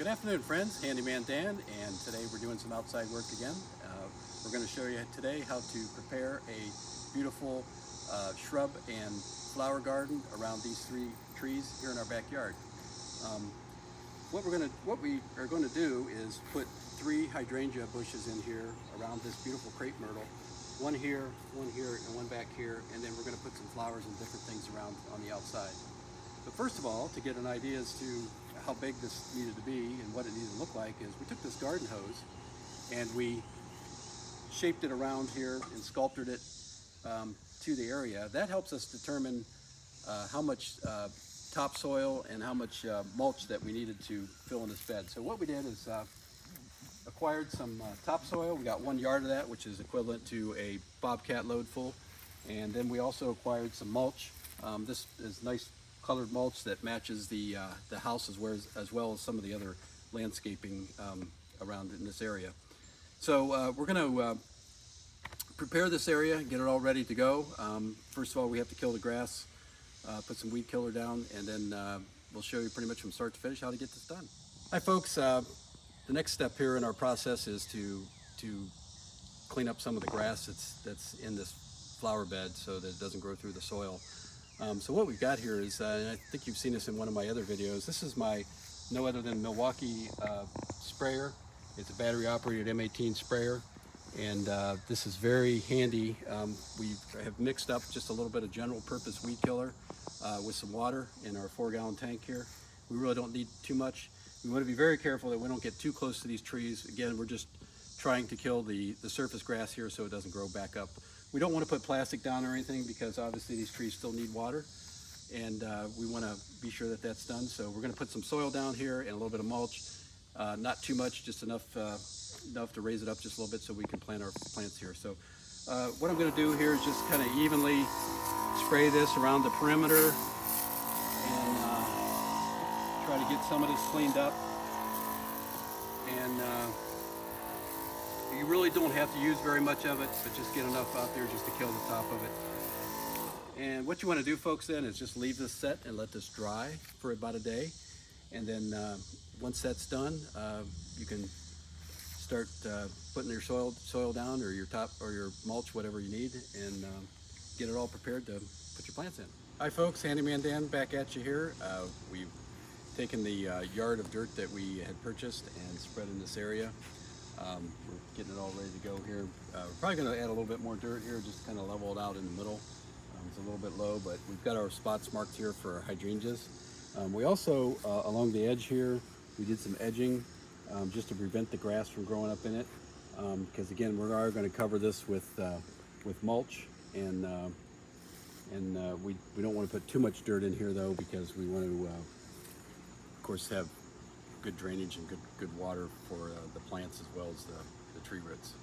Good afternoon, friends. Handyman Dan, and today we're doing some outside work again. We're going to show you today how to prepare a beautiful shrub and flower garden around these three trees here in our backyard. What we are going to do is put 3 hydrangea bushes in here around this beautiful crepe myrtle. One here, and one back here, and then we're going to put some flowers and different things around on the outside. But first of all, to get an idea as to how big this needed to be and what it needed to look like, is we took this garden hose and we shaped it around here and sculpted it to the area. That helps us determine how much topsoil and how much mulch that we needed to fill in this bed. So what we did is acquired some topsoil. We got 1 yard of that, which is equivalent to a bobcat load full. And then we also acquired some mulch. This is nice colored mulch that matches the house as well as some of the other landscaping around in this area. So we're going to prepare this area and get it all ready to go. First of all, we have to kill the grass, put some weed killer down, and then we'll show you pretty much from start to finish how to get this done. Hi folks, the next step here in our process is to clean up some of the grass that's in this flower bed so that it doesn't grow through the soil. So what we've got here is, and I think you've seen this in one of my other videos, this is my no other than Milwaukee sprayer. It's a battery operated M18 sprayer, and this is very handy. We have mixed up just a little bit of general purpose weed killer with some water in our 4-gallon tank here. We really don't need too much. We want to be very careful that we don't get too close to these trees. Again, we're just trying to kill the surface grass here so it doesn't grow back up. We don't want to put plastic down or anything because obviously these trees still need water, and we want to be sure that that's done. So we're going to put some soil down here and a little bit of mulch, not too much, just enough to raise it up just a little bit so we can plant our plants here. So what I'm going to do here is just kind of evenly spray this around the perimeter and try to get some of this cleaned up. And you really don't have to use very much of it, but just get enough out there just to kill the top of it. And what you want to do, folks, then is just leave this set and let this dry for about a day. And then once that's done, you can start putting your soil down, or your top or your mulch, whatever you need, and get it all prepared to put your plants in. Hi folks, Handyman Dan back at you here. We've taken the yard of dirt that we had purchased and spread in this area. We're getting it all ready to go here. We're probably going to add a little bit more dirt here, just kind of level it out in the middle. It's a little bit low, but we've got our spots marked here for our hydrangeas. We also, along the edge here, we did some edging just to prevent the grass from growing up in it. Because again, we are going to cover this with mulch, and we don't want to put too much dirt in here though, because we want to, of course, have good drainage and good water for the plants as well as the tree roots.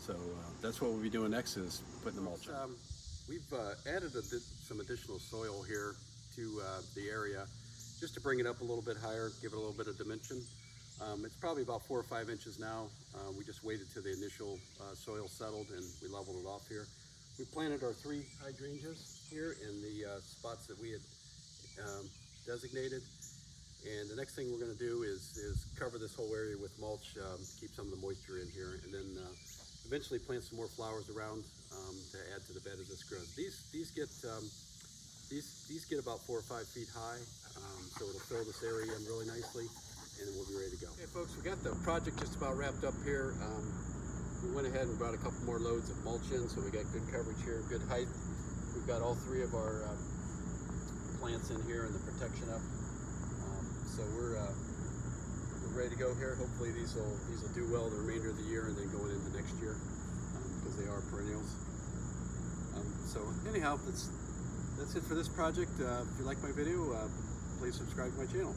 So that's what we'll be doing next, is putting the mulch on. We've added some additional soil here to the area just to bring it up a little bit higher, give it a little bit of dimension. It's probably about 4 or 5 inches now. We just waited till the initial soil settled and we leveled it off here. We planted our 3 hydrangeas here in the spots that we had designated. And the next thing we're going to do is cover this whole area with mulch to keep some of the moisture in here, and then eventually plant some more flowers around to add to the bed as this grows. These get about 4 or 5 feet high, so it'll fill this area in really nicely, and then we'll be ready to go. Okay folks, we got the project just about wrapped up here. We went ahead and brought a couple more loads of mulch in, so we got good coverage here, good height. We've got all 3 of our plants in here and the protection up. So we're ready to go here. Hopefully these will do well the remainder of the year and then going into next year, because they are perennials. So anyhow, that's it for this project. If you like my video, please subscribe to my channel.